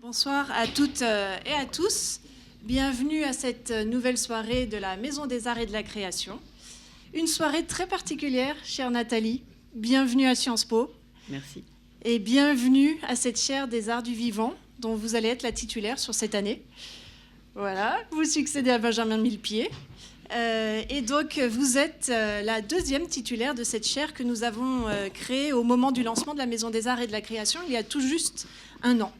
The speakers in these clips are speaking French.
Bonsoir à toutes et à tous. Bienvenue à cette nouvelle soirée de la Maison des Arts et de la Création. Une soirée très particulière, chère Nathalie. Bienvenue à Sciences Po. Merci. Et bienvenue à cette chaire des arts du vivant dont vous allez être la titulaire sur cette année. Voilà, vous succédez à Benjamin Millepied. Et donc, vous êtes la deuxième titulaire de cette chaire que nous avons créée au moment du lancement de la Maison des Arts et de la Création, il y a tout juste un an.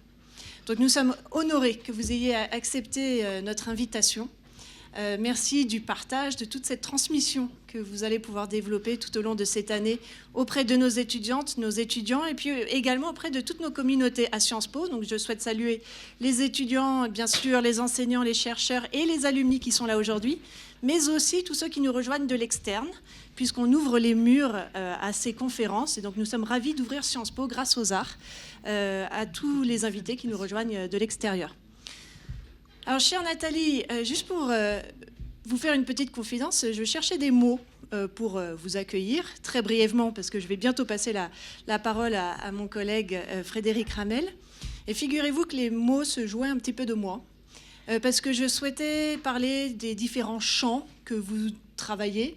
Donc nous sommes honorés que vous ayez accepté notre invitation. Merci du partage, de toute cette transmission que vous allez pouvoir développer tout au long de cette année auprès de nos étudiantes, nos étudiants, et puis également auprès de toutes nos communautés à Sciences Po. Donc je souhaite saluer les étudiants, bien sûr, les enseignants, les chercheurs et les alumni qui sont là aujourd'hui, mais aussi tous ceux qui nous rejoignent de l'externe, puisqu'on ouvre les murs à ces conférences. Et donc nous sommes ravis d'ouvrir Sciences Po grâce aux arts à tous les invités qui nous rejoignent de l'extérieur. Alors, chère Nathalie, juste pour vous faire une petite confidence, je cherchais des mots pour vous accueillir, très brièvement, parce que je vais bientôt passer la parole à mon collègue Frédéric Ramel. Et figurez-vous que les mots se jouaient un petit peu de moi, parce que je souhaitais parler des différents champs que vous travaillez.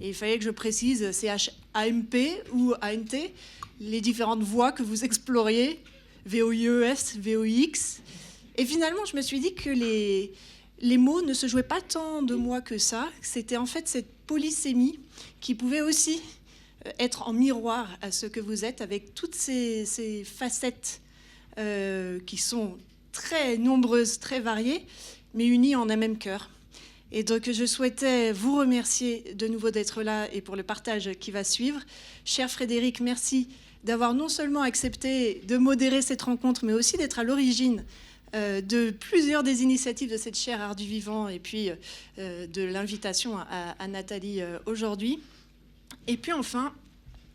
Et il fallait que je précise CHAMP ou ANT, les différentes voies que vous exploriez, VOIES, VOIX. Et finalement, je me suis dit que les mots ne se jouaient pas tant de moi que ça. C'était en fait cette polysémie qui pouvait aussi être en miroir à ce que vous êtes, avec toutes ces facettes qui sont très nombreuses, très variées, mais unies en un même cœur. Et donc, je souhaitais vous remercier de nouveau d'être là et pour le partage qui va suivre. Cher Frédéric, merci d'avoir non seulement accepté de modérer cette rencontre, mais aussi d'être à l'origine de plusieurs des initiatives de cette chaire Art du Vivant et puis de l'invitation à Nathalie aujourd'hui. Et puis enfin,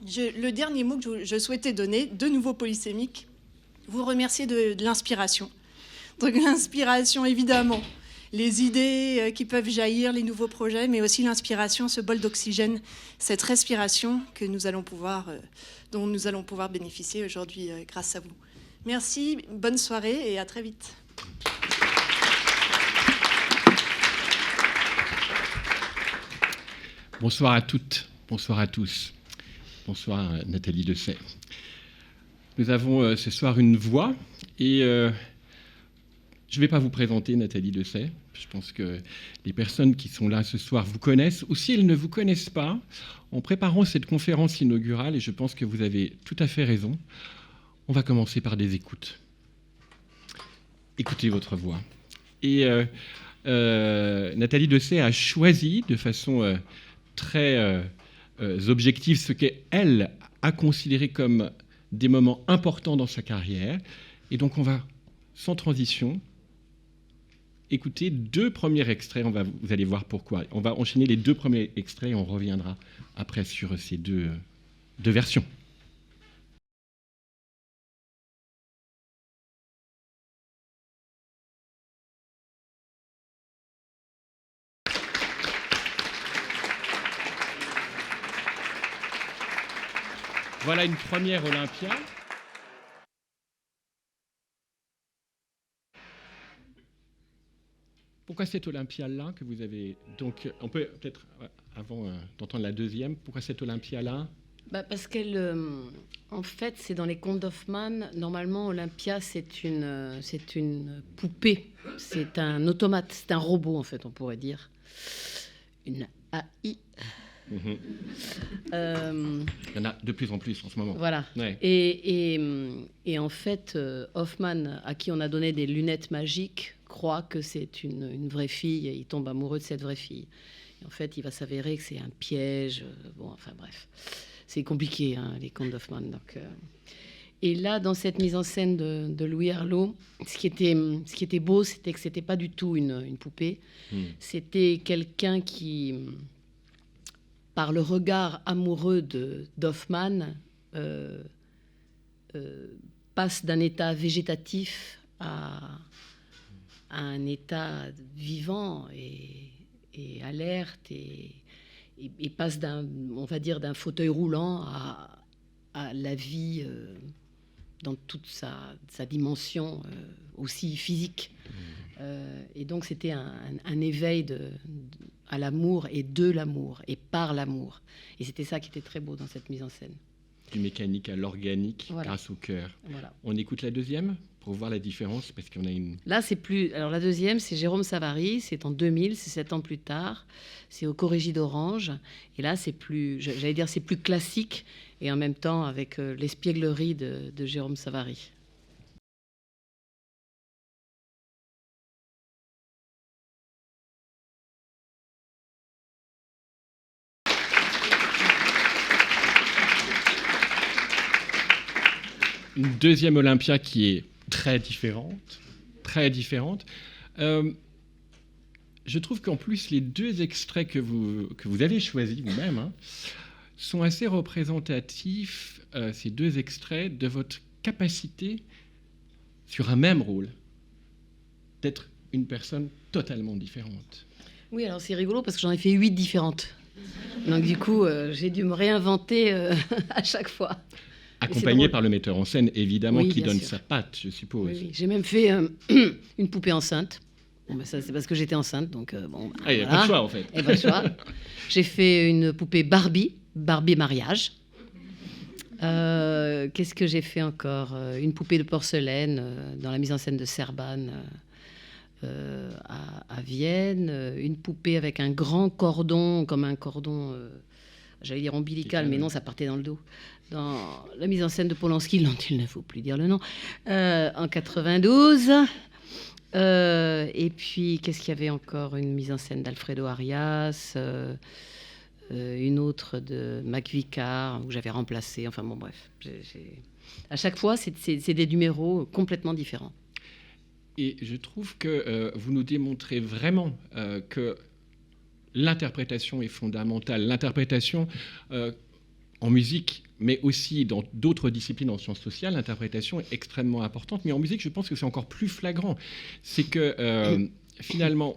le dernier mot que je souhaitais donner, de nouveau polysémique, vous remercier de l'inspiration. Donc l'inspiration, évidemment, les idées qui peuvent jaillir, les nouveaux projets, mais aussi l'inspiration, ce bol d'oxygène, cette respiration que dont nous allons pouvoir bénéficier aujourd'hui grâce à vous. Merci, bonne soirée et à très vite. Bonsoir à toutes, bonsoir à tous. Bonsoir Nathalie Dessay. Nous avons ce soir une voix et je ne vais pas vous présenter Nathalie Dessay. Je pense que les personnes qui sont là ce soir vous connaissent, ou si elles ne vous connaissent pas, en préparant cette conférence inaugurale, et je pense que vous avez tout à fait raison, on va commencer par des écoutes. Écoutez votre voix. Et Nathalie Dessay a choisi de façon très objective ce qu'elle a considéré comme des moments importants dans sa carrière. Et donc on va, sans transition, écouter deux premiers extraits. Vous allez voir pourquoi. On va enchaîner les deux premiers extraits et on reviendra après sur ces deux versions. Voilà une première Olympia. Pourquoi cette Olympia-là que vous avez... Donc, on peut peut-être, avant d'entendre la deuxième, pourquoi cette Olympia-là ? Parce qu'elle... en fait, c'est dans les contes d'Hoffmann. Normalement, Olympia, c'est une poupée. C'est un automate. C'est un robot, en fait, on pourrait dire. Une AI. Il y en a de plus en plus en ce moment. Voilà. Ouais. Et en fait, Hoffmann, à qui on a donné des lunettes magiques, croit que c'est une vraie fille et il tombe amoureux de cette vraie fille. Et en fait, il va s'avérer que c'est un piège. Bon, enfin bref. C'est compliqué, hein, les contes d'Hoffmann. Donc, Et là, dans cette mise en scène de Louis Herlaut, ce qui était beau, c'était que c'était pas du tout une poupée. C'était quelqu'un qui... par le regard amoureux d'Hoffmann, passe d'un état végétatif à un état vivant et alerte, et passe d'un fauteuil roulant à la vie dans toute sa dimension aussi physique. Et donc c'était un éveil à l'amour et de l'amour et par l'amour. Et c'était ça qui était très beau dans cette mise en scène. Du mécanique à l'organique, voilà, grâce au cœur. Voilà. On écoute la deuxième pour voir la différence, parce qu'on a une... Là, c'est plus... Alors la deuxième, c'est Jérôme Savary, c'est en 2000, c'est 7 ans plus tard, c'est au Corrégie d'Orange. Et là, c'est plus, j'allais dire, c'est plus classique, et en même temps avec l'espièglerie de Jérôme Savary. Une deuxième Olympia qui est très différente, très différente. Je trouve qu'en plus, les deux extraits que vous avez choisis vous-même sont assez représentatifs, ces deux extraits, de votre capacité, sur un même rôle, d'être une personne totalement différente. Oui, alors c'est rigolo parce que j'en ai fait 8 différentes. Donc du coup, j'ai dû me réinventer à chaque fois. Accompagné par le metteur en scène, évidemment, oui, qui donne sûr. sa patte, je suppose. Oui. J'ai même fait une poupée enceinte. Bon, ben ça, c'est parce que j'étais enceinte, donc bon. Il n'y a pas de choix, en fait. Et pas de choix. J'ai fait une poupée Barbie mariage. Qu'est-ce que j'ai fait encore? Une poupée de porcelaine dans la mise en scène de Serban à Vienne. Une poupée avec un grand cordon, comme un cordon... j'allais dire ombilical, mais non, ça partait dans le dos. Dans la mise en scène de Polanski, dont il ne faut plus dire le nom, en 92. Et puis, qu'est-ce qu'il y avait encore? Une mise en scène d'Alfredo Arias, une autre de Mac Vicar, où j'avais remplacé. Enfin bon, bref. À chaque fois, c'est des numéros complètement différents. Et je trouve que vous nous démontrez vraiment que l'interprétation est fondamentale. L'interprétation en musique, mais aussi dans d'autres disciplines en sciences sociales, l'interprétation est extrêmement importante. Mais en musique, je pense que c'est encore plus flagrant. C'est que finalement,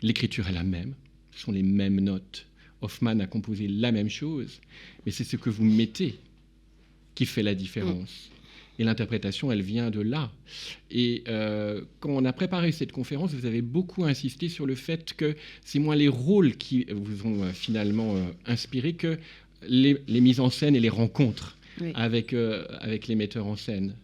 l'écriture est la même, ce sont les mêmes notes. Hoffmann a composé la même chose, mais c'est ce que vous mettez qui fait la différence. Et l'interprétation, elle vient de là. Et quand on a préparé cette conférence, vous avez beaucoup insisté sur le fait que c'est moins les rôles qui vous ont finalement inspiré que les mises en scène et les rencontres avec les metteurs en scène.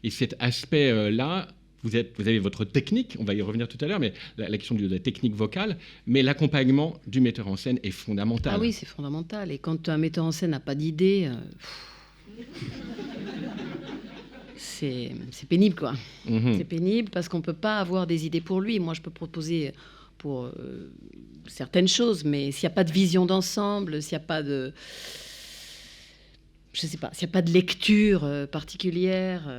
Et cet aspect-là, vous avez votre technique, on va y revenir tout à l'heure, mais la question de la technique vocale, mais l'accompagnement du metteur en scène est fondamental. Ah oui, c'est fondamental. Et quand un metteur en scène n'a pas d'idée... c'est pénible, quoi. C'est pénible parce qu'on ne peut pas avoir des idées pour lui. Moi, je peux proposer pour certaines choses, mais s'il n'y a pas de vision d'ensemble, s'il n'y a pas de... Je sais pas, s'il n'y a pas de lecture particulière,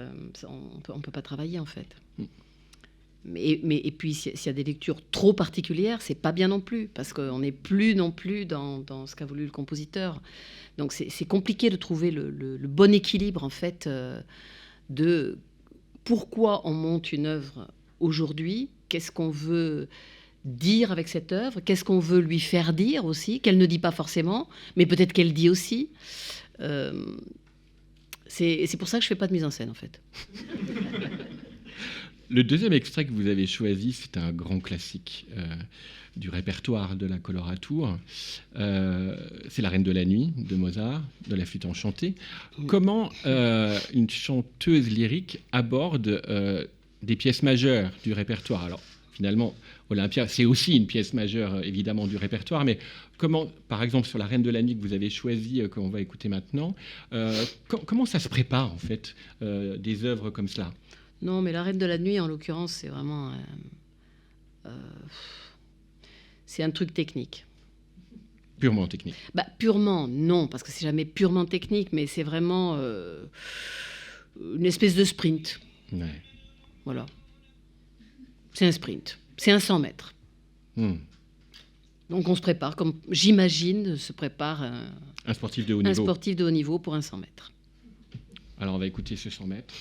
on ne peut pas travailler, en fait. Et puis, s'il y a des lectures trop particulières, c'est pas bien non plus, parce qu'on n'est plus non plus dans ce qu'a voulu le compositeur. Donc, c'est compliqué de trouver le bon équilibre, en fait, de pourquoi on monte une œuvre aujourd'hui, qu'est-ce qu'on veut dire avec cette œuvre, qu'est-ce qu'on veut lui faire dire aussi, qu'elle ne dit pas forcément, mais peut-être qu'elle dit aussi. C'est pour ça que je ne fais pas de mise en scène, en fait. Le deuxième extrait que vous avez choisi, c'est un grand classique du répertoire de la colorature. C'est La Reine de la Nuit de Mozart, de la flûte enchantée. Comment une chanteuse lyrique aborde des pièces majeures du répertoire? Alors, finalement, Olympia, c'est aussi une pièce majeure, évidemment, du répertoire, mais comment, par exemple, sur La Reine de la Nuit que vous avez choisie, qu'on va écouter maintenant, comment ça se prépare, en fait, des œuvres comme cela? Non, mais La Reine de la Nuit, en l'occurrence, c'est vraiment... c'est un truc technique. Purement technique. Purement, non, parce que c'est jamais purement technique, mais c'est vraiment une espèce de sprint. Ouais. Voilà. C'est un sprint. C'est un 100 mètres. Donc on se prépare, comme j'imagine se prépare un sportif de haut niveau. Un sportif de haut niveau pour un 100 mètres. Alors on va écouter ce 100 mètres.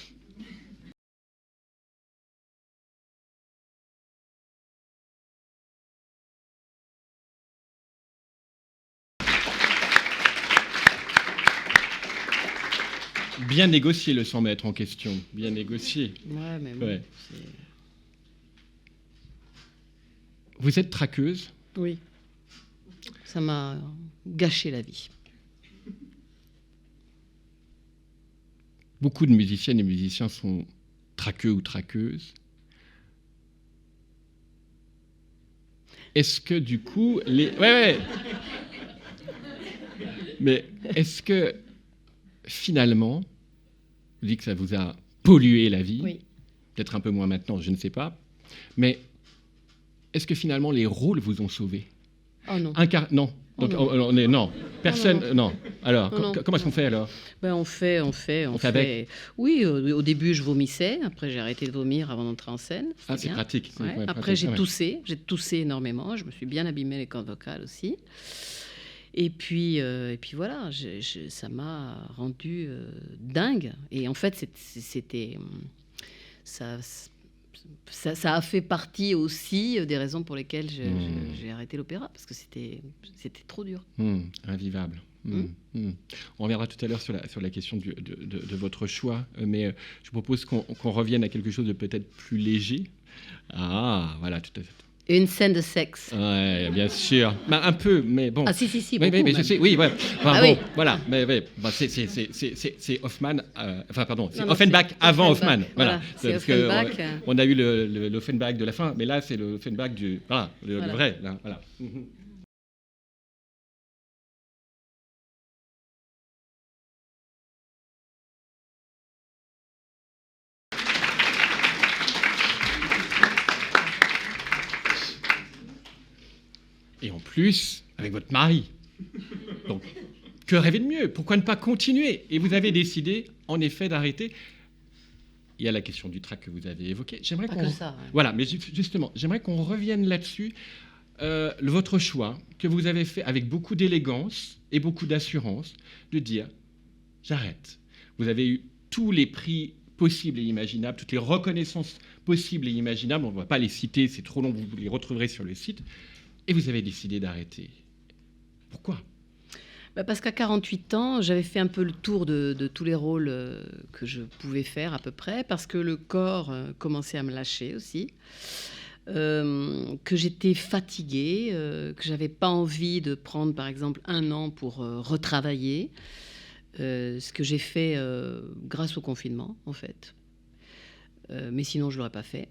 Bien négocié le 100 mètres en question. Bien négocié. Ouais, mais bon, Ouais. Vous êtes traqueuse. oui. Ça m'a gâché la vie. Beaucoup de musiciennes et musiciens sont traqueux ou traqueuses. Est-ce que du coup, ouais. Mais est-ce que finalement, vous dites que ça vous a pollué la vie, Oui. peut-être un peu moins maintenant, je ne sais pas, mais est-ce que finalement les rôles vous ont sauvé? Oh non. Non. Oh Donc, non. non. Personne. Non. Alors, Non, non, comment est-ce qu'on fait alors? Ben, on fait avec. Oui, au début, je vomissais. Après, j'ai arrêté de vomir avant d'entrer en scène. Ah, c'est bien. pratique. Ouais. Ouais, Après, pratique. j'ai Ah, ouais. toussé. J'ai toussé énormément. Je me suis bien abîmé les cordes vocales aussi. Et puis voilà, ça m'a rendu dingue. Et en fait, c'était ça a fait partie aussi des raisons pour lesquelles j'ai arrêté l'opéra, parce que c'était trop dur. Invivable. On reviendra tout à l'heure sur la question de votre choix, mais je propose qu'on revienne à quelque chose de peut-être plus léger. Ah, voilà, tout à fait. Une scène de sexe. Ouais, bien sûr. Bah, un peu, mais bon. Ah si, Oui, beaucoup, mais même. je sais, oui, ouais. Enfin, Ah bon, oui. voilà. Mais bah, c'est Hoffmann, enfin, pardon, c'est Non, Offenbach c'est avant Offenbach. Hoffmann. Voilà. C'est Parce que, Offenbach. on a eu le Offenbach de la fin, mais là, c'est le Offenbach du. Voilà, le Voilà. vrai. Là, voilà. Et en plus, avec votre mari. Donc, que rêver de mieux? Pourquoi ne pas continuer? Et vous avez décidé, en effet, d'arrêter. Il y a la question du trac que vous avez évoquée. J'aimerais Pas qu'on... que ça. Ouais. Voilà, mais justement, j'aimerais qu'on revienne là-dessus. Votre choix que vous avez fait avec beaucoup d'élégance et beaucoup d'assurance de dire « j'arrête ». Vous avez eu tous les prix possibles et imaginables, toutes les reconnaissances possibles et imaginables. On ne va pas les citer, c'est trop long, vous les retrouverez sur le site. Et vous avez décidé d'arrêter. Pourquoi? Parce qu'à 48 ans, j'avais fait un peu le tour de tous les rôles que je pouvais faire à peu près, parce que le corps commençait à me lâcher aussi, que j'étais fatiguée, que j'avais pas envie de prendre par exemple 1 an pour retravailler, ce que j'ai fait grâce au confinement en fait. Mais sinon je l'aurais pas fait.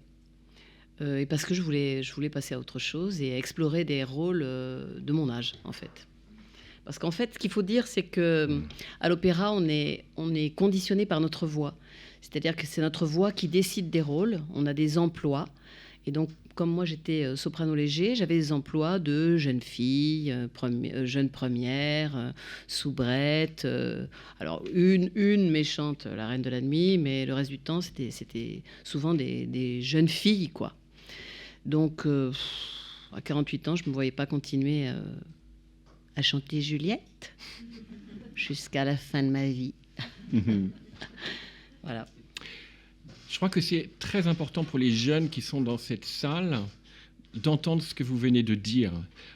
Et parce que je voulais passer à autre chose et explorer des rôles de mon âge en fait. Parce qu'en fait, ce qu'il faut dire, c'est que à l'opéra, on est conditionné par notre voix. C'est-à-dire que c'est notre voix qui décide des rôles. On a des emplois. Et donc, comme moi, j'étais soprano léger, j'avais des emplois de jeune fille, jeune première, soubrette. Alors, une méchante, la reine de la nuit, mais le reste du temps, c'était souvent des jeunes filles, quoi. Donc, à 48 ans, je ne me voyais pas continuer à chanter Juliette jusqu'à la fin de ma vie. Voilà. Je crois que c'est très important pour les jeunes qui sont dans cette salle d'entendre ce que vous venez de dire,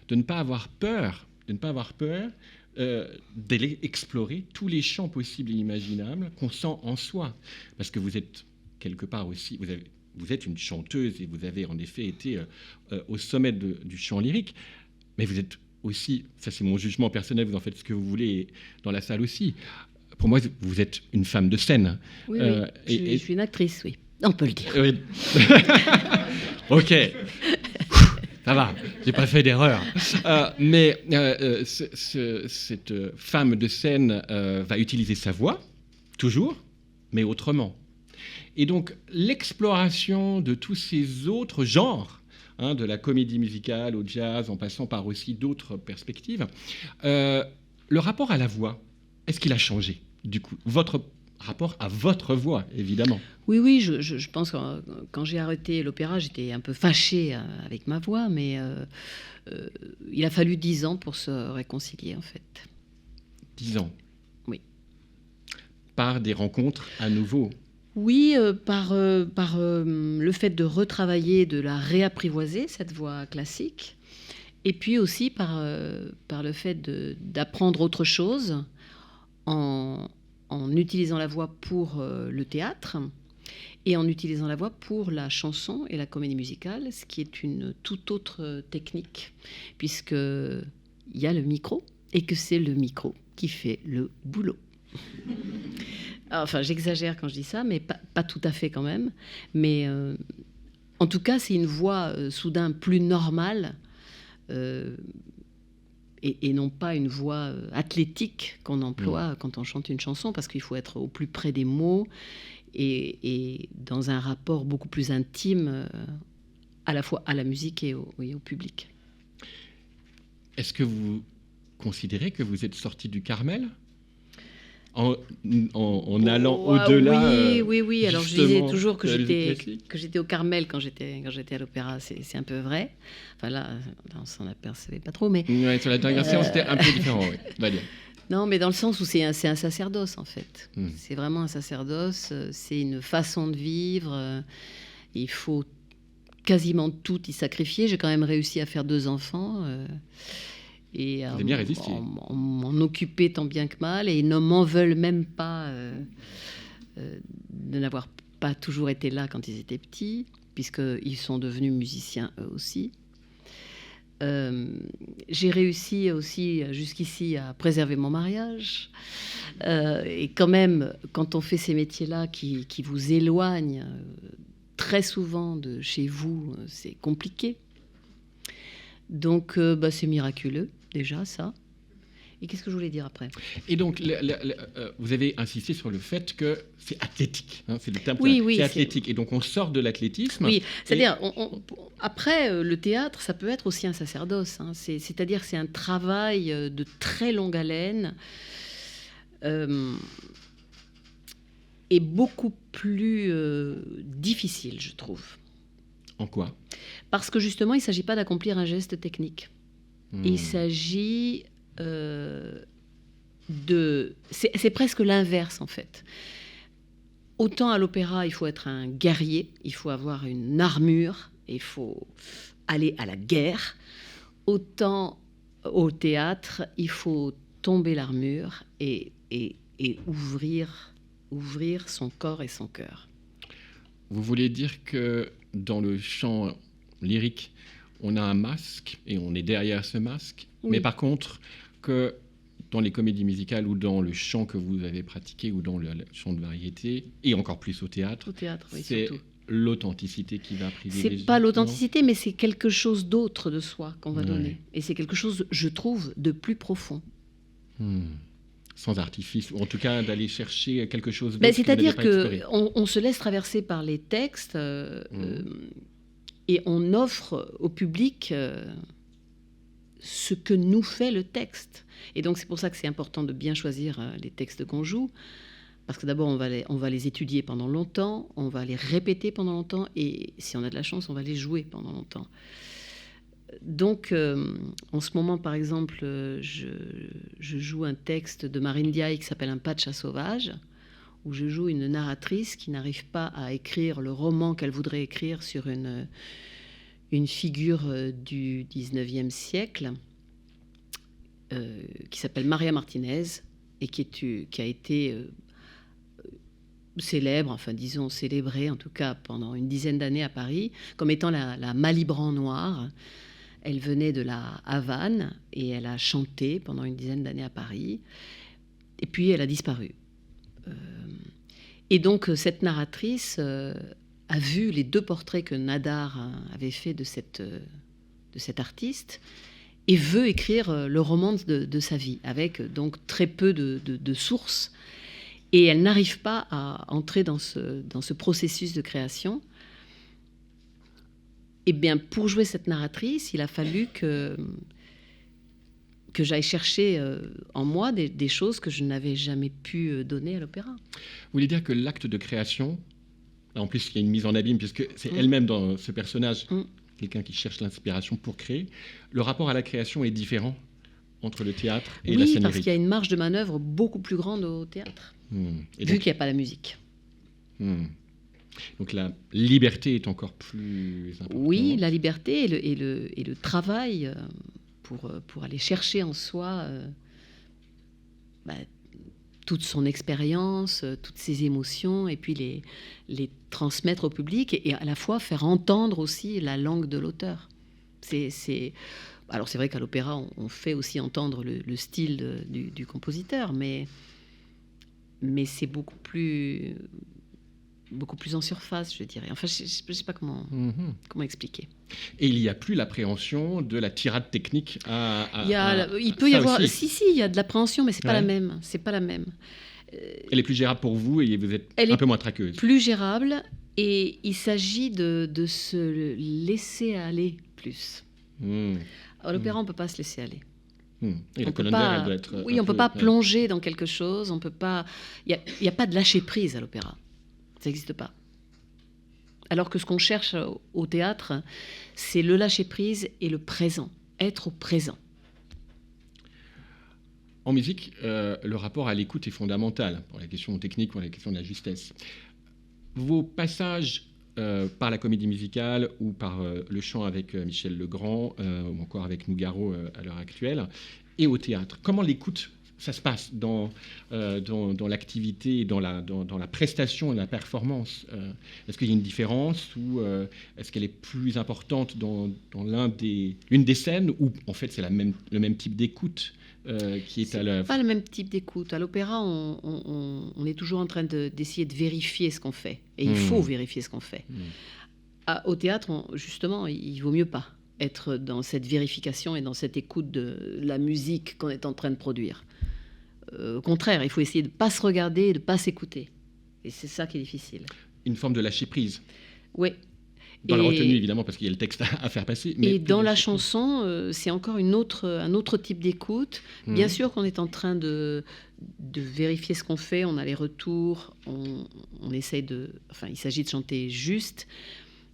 de ne pas avoir peur, d'aller explorer tous les champs possibles et imaginables qu'on sent en soi. Parce que vous êtes quelque part aussi, vous êtes une chanteuse et vous avez en effet été au sommet du chant lyrique, mais vous êtes aussi, ça c'est mon jugement personnel, vous en faites ce que vous voulez dans la salle aussi. Pour moi, vous êtes une femme de scène. Oui, je suis une actrice, oui. On peut le dire. Oui. Ok. Ça va, j'ai pas fait d'erreur. Mais cette femme de scène va utiliser sa voix, toujours, mais autrement. Et donc, l'exploration de tous ces autres genres, de la comédie musicale au jazz, en passant par aussi d'autres perspectives. Le rapport à la voix, est-ce qu'il a changé, du coup? Votre rapport à votre voix, évidemment. Oui, je pense que quand j'ai arrêté l'opéra, j'étais un peu fâchée avec ma voix, mais il a fallu 10 ans pour se réconcilier, en fait. 10 ans? Oui. Par des rencontres à nouveau? Oui, par le fait de retravailler, de la réapprivoiser, cette voix classique. Et puis aussi par le fait d'apprendre autre chose en en utilisant la voix pour le théâtre et en utilisant la voix pour la chanson et la comédie musicale, ce qui est une toute autre technique, puisqu'il y a le micro et que c'est le micro qui fait le boulot. Enfin, j'exagère quand je dis ça, mais pas tout à fait quand même. Mais en tout cas, c'est une voix soudain plus normale et non pas une voix athlétique qu'on emploie quand on chante une chanson, parce qu'il faut être au plus près des mots et dans un rapport beaucoup plus intime à la fois à la musique et au public. Est-ce que vous considérez que vous êtes sorti du Carmel en allant au-delà? Oui. Alors je disais toujours que j'étais au Carmel quand j'étais à l'opéra. C'est un peu vrai. Enfin là, on s'en apercevait pas trop, mais ouais, sur la dernière séance, c'était un peu différent. Oui. Valérie. Non, mais dans le sens où c'est un sacerdoce, en fait. C'est vraiment un sacerdoce, c'est une façon de vivre. Il faut quasiment tout y sacrifier. J'ai quand même réussi à faire 2 enfants. Et vous avez bien résisté. m'en occuper tant bien que mal. Et ils ne m'en veulent même pas de n'avoir pas toujours été là quand ils étaient petits, puisqu'ils sont devenus musiciens eux aussi. J'ai réussi aussi jusqu'ici à préserver mon mariage. Et quand même, quand on fait ces métiers-là qui vous éloignent très souvent de chez vous, c'est compliqué. Donc, c'est miraculeux, déjà, ça. Et qu'est-ce que je voulais dire après ? Et donc, vous avez insisté sur le fait que c'est athlétique. Hein, c'est le terme. Oui, c'est athlétique. Et donc, on sort de l'athlétisme. Oui, c'est-à-dire, après, le théâtre, ça peut être aussi un sacerdoce. Hein. C'est-à-dire, c'est un travail de très longue haleine et beaucoup plus difficile, je trouve. En quoi ? Parce que justement, il ne s'agit pas d'accomplir un geste technique. Il s'agit c'est presque l'inverse, en fait. Autant à l'opéra, il faut être un guerrier, il faut avoir une armure, il faut aller à la guerre. Autant au théâtre, il faut tomber l'armure et ouvrir son corps et son cœur. Vous voulez dire que dans le chant lyrique, on a un masque et on est derrière ce masque, oui. Mais par contre, que dans les comédies musicales ou dans le chant que vous avez pratiqué ou dans le chant de variété, et encore plus au théâtre oui, c'est surtout l'authenticité qui va privilégier. C'est pas l'authenticité, mais c'est quelque chose d'autre de soi qu'on va donner. Et c'est quelque chose, je trouve, de plus profond. Sans artifice, ou en tout cas d'aller chercher quelque chose d'autre. C'est-à-dire qu'on se laisse traverser par les textes et on offre au public ce que nous fait le texte. Et donc c'est pour ça que c'est important de bien choisir les textes qu'on joue, parce que d'abord on va les étudier pendant longtemps, on va les répéter pendant longtemps, et si on a de la chance, on va les jouer pendant longtemps. Donc, en ce moment, par exemple, je joue un texte de Marine Diaye qui s'appelle « Un pas de chat sauvage », où je joue une narratrice qui n'arrive pas à écrire le roman qu'elle voudrait écrire sur une figure du 19e siècle, qui s'appelle Maria Martinez, et qui a été célèbre, enfin disons célébrée en tout cas pendant une dizaine d'années à Paris, comme étant la Malibran noire. Elle venait de la Havane et elle a chanté pendant une dizaine d'années à Paris. Et puis, elle a disparu. Et donc, cette narratrice a vu les 2 portraits que Nadar avait fait de cette artiste et veut écrire le roman de sa vie, avec donc très peu de sources. Et elle n'arrive pas à entrer dans ce processus de création. Eh bien, pour jouer cette narratrice, il a fallu que j'aille chercher en moi des choses que je n'avais jamais pu donner à l'opéra. Vous voulez dire que l'acte de création, en plus il y a une mise en abîme, puisque c'est elle-même dans ce personnage, quelqu'un qui cherche l'inspiration pour créer, le rapport à la création est différent entre le théâtre et la scène lyrique. Oui, parce qu'il y a une marge de manœuvre beaucoup plus grande au théâtre, vu qu'il n'y a pas la musique. Donc la liberté est encore plus importante. Oui, la liberté et le travail pour aller chercher en soi toute son expérience, toutes ses émotions, et puis les transmettre au public, et à la fois faire entendre aussi la langue de l'auteur. Alors c'est vrai qu'à l'opéra, on fait aussi entendre le style du compositeur, mais c'est beaucoup plus en surface, je dirais. Enfin, je ne sais pas comment expliquer. Et il n'y a plus l'appréhension de la tirade technique il peut y avoir... Si, il y a de l'appréhension, mais ce n'est pas la même. C'est pas la même. Elle est plus gérable pour vous et vous êtes un peu moins traqueuse. Plus gérable, et il s'agit de se laisser aller plus. À l'opéra, on ne peut pas se laisser aller. Et la colonne verre, elle doit être... Oui, on ne peut pas plonger dans quelque chose, on peut pas... Il n'y a pas de lâcher-prise à l'opéra. Ça n'existe pas. Alors que ce qu'on cherche au théâtre, c'est le lâcher-prise et le présent, être au présent. En musique, le rapport à l'écoute est fondamental pour la question technique, pour la question de la justesse. Vos passages par la comédie musicale ou par le chant avec Michel Legrand ou encore avec Nougaro à l'heure actuelle, et au théâtre, comment l'écoute ça se passe dans l'activité, dans la prestation et la performance? Est-ce qu'il y a une différence ou est-ce qu'elle est plus importante dans l'une des scènes où en fait c'est le même type d'écoute qui est à l'œuvre? Pas le même type d'écoute. À l'opéra, on est toujours en train d'essayer de vérifier ce qu'on fait. Et il faut vérifier ce qu'on fait. Au théâtre, justement, il vaut mieux pas être dans cette vérification et dans cette écoute de la musique qu'on est en train de produire. Au contraire, il faut essayer de ne pas se regarder et de ne pas s'écouter. Et c'est ça qui est difficile. Une forme de lâcher-prise. Oui. Dans la retenue, évidemment, parce qu'il y a le texte à faire passer. Mais et dans la chanson, c'est encore un autre type d'écoute. Bien sûr qu'on est en train de vérifier ce qu'on fait, on a les retours, on essaye il s'agit de chanter juste,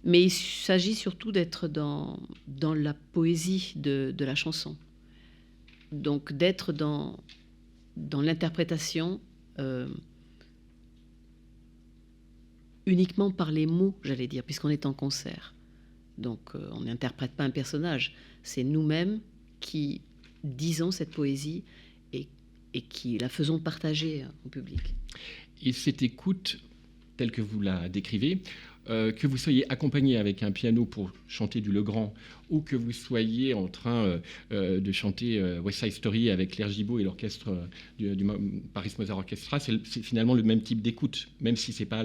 mais il s'agit surtout d'être dans la poésie de la chanson. Donc d'être dans l'interprétation uniquement par les mots, j'allais dire, puisqu'on est en concert. Donc on n'interprète pas un personnage, c'est nous-mêmes qui disons cette poésie et qui la faisons partager au public. Et cette écoute, telle que vous la décrivez, que vous soyez accompagné avec un piano pour chanter du Legrand ou que vous soyez en train de chanter West Side Story avec Claire Gibault et l'orchestre du Paris Mozart Orchestra, c'est finalement le même type d'écoute, même si ce n'est pas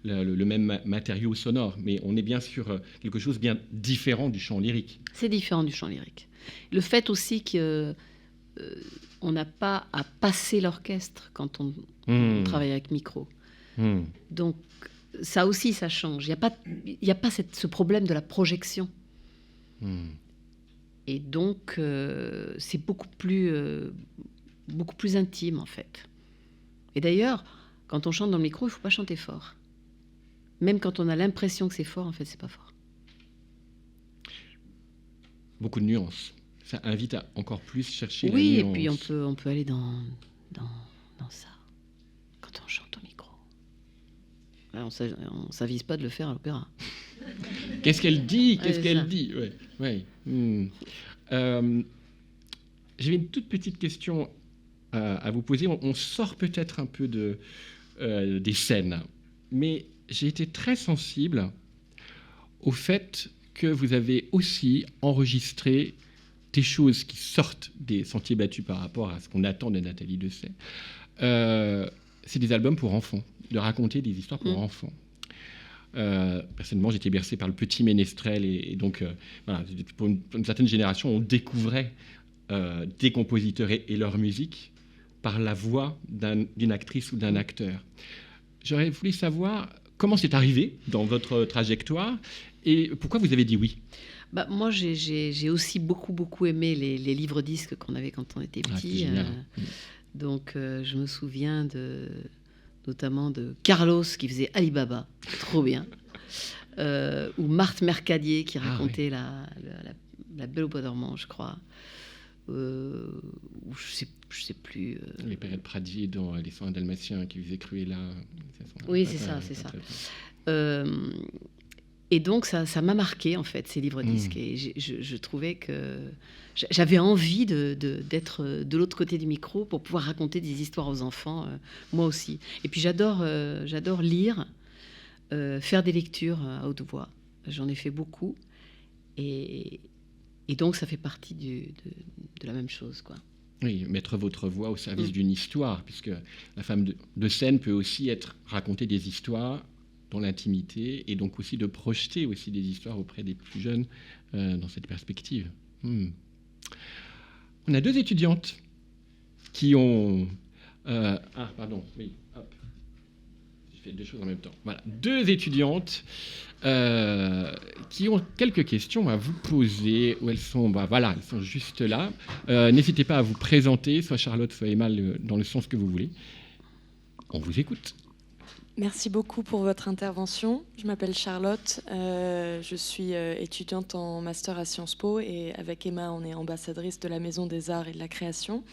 le même matériau sonore. Mais on est bien sur quelque chose bien différent du chant lyrique. C'est différent du chant lyrique. Le fait aussi qu'on n'a pas à passer l'orchestre quand on travaille avec micro. Donc, ça aussi, ça change. Il n'y a pas ce problème de la projection. Et donc, c'est beaucoup plus intime, en fait. Et d'ailleurs, quand on chante dans le micro, il ne faut pas chanter fort. Même quand on a l'impression que c'est fort, en fait, c'est pas fort. Beaucoup de nuances. Ça invite à encore plus chercher la nuance. Oui, et puis on peut aller dans ça, quand on chante au micro. On ne s'avise pas de le faire à l'opéra. Qu'est-ce qu'elle dit? Ouais. J'avais une toute petite question à vous poser. On sort peut-être un peu des scènes, mais j'ai été très sensible au fait que vous avez aussi enregistré des choses qui sortent des sentiers battus par rapport à ce qu'on attend de Nathalie Dessay. C'est des albums pour enfants, de raconter des histoires pour enfants. Personnellement, j'étais bercé par le petit Ménestrel et donc, voilà, pour une certaine génération, on découvrait des compositeurs et leur musique par la voix d'une actrice ou d'un acteur. J'aurais voulu savoir comment c'est arrivé dans votre trajectoire et pourquoi vous avez dit oui. Moi, j'ai aussi beaucoup aimé les livres-disques qu'on avait quand on était petit. Donc, je me souviens notamment de Carlos qui faisait Alibaba, trop bien. Ou Marthe Mercadier qui racontait la Belle au bois dormant, je crois. Ou je sais plus. Les Pérette Pradier dans Les 101 Dalmatiens qui faisait Cruella. Oui, c'est ça. Et donc, ça m'a marqué, en fait, ces livres-disques. Et je trouvais que j'avais envie d'être de l'autre côté du micro pour pouvoir raconter des histoires aux enfants, moi aussi. Et puis, j'adore lire, faire des lectures à haute voix. J'en ai fait beaucoup. Et donc, ça fait partie de la même chose, quoi. Oui, mettre votre voix au service d'une histoire, puisque la femme de scène peut aussi raconter des histoires dans l'intimité, et donc aussi de projeter aussi des histoires auprès des plus jeunes dans cette perspective. On a 2 étudiantes qui ont... pardon, oui, hop. J'ai fait 2 choses en même temps. Voilà, 2 étudiantes qui ont quelques questions à vous poser, où elles sont, elles sont juste là. N'hésitez pas à vous présenter, soit Charlotte, soit Emma, dans le sens que vous voulez. On vous écoute. Merci beaucoup pour votre intervention. Je m'appelle Charlotte, je suis étudiante en master à Sciences Po et avec Emma, on est ambassadrice de la Maison des Arts et de la Création.